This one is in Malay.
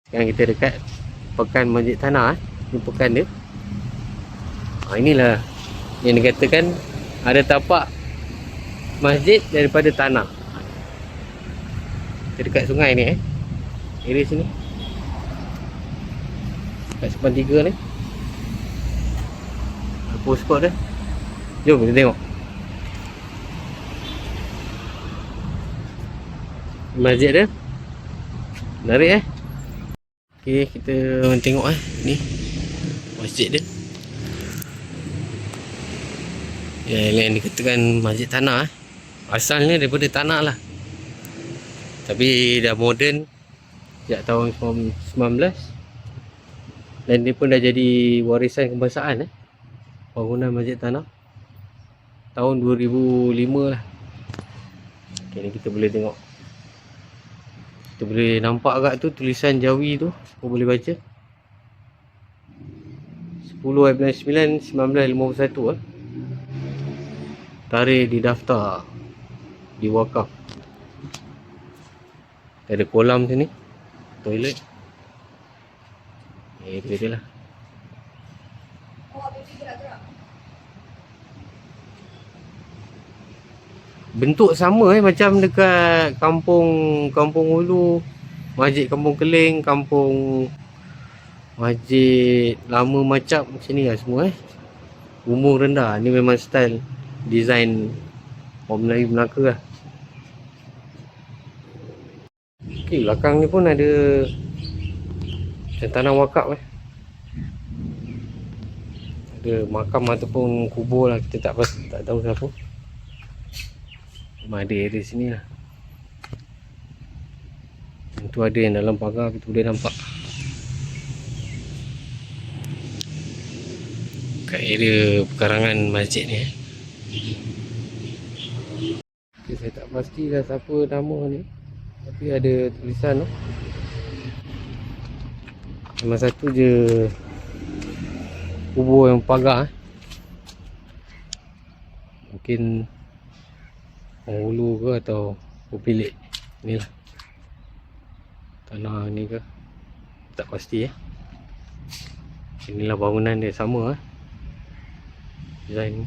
Sekarang kita dekat pekan Masjid Tanah. Ini pekan dia. Inilah yang dikatakan ada tapak masjid daripada tanah. Kita dekat sungai ni area sini. Kat Sepan 3 ni. Postcode dia. Jom kita tengok masjid dia. Menarik Okey, kita tengok ni masjid dia. Yang dikatakan Masjid Tanah asalnya daripada tanah lah. Tapi dah moden sejak tahun 19. Dan dia pun dah jadi warisan kebangsaan bangunan Masjid Tanah tahun 2005 lah. Okay, ni kita boleh tengok. Kita boleh nampak kat tu tulisan Jawi tu. Kau boleh baca 10/9/1951 tarikh didaftar di wakaf. Ada kolam sini, toilet. Dia lah. Bentuk sama macam dekat Kampung Hulu, Masjid Kampung Keling, Kampung Masjid Lama Macap, macam ni lah semua Bumbung rendah. Ni memang style design orang Melayu Melaka lah. Okey, belakang ni pun ada macam tanah wakaf Ada makam ataupun kubur lah, kita tak tahu siapa. Ada area sini lah. Tu ada yang dalam pagar, kita boleh nampak kat area pekarangan masjid ni. Okay, saya tak pastilah siapa nama ni, tapi ada tulisan Cuma satu je kubur yang pagar Mungkin penghulu ke atau pemilik ni lah tanah ni ke, tak pasti Inilah bangunan dia, sama design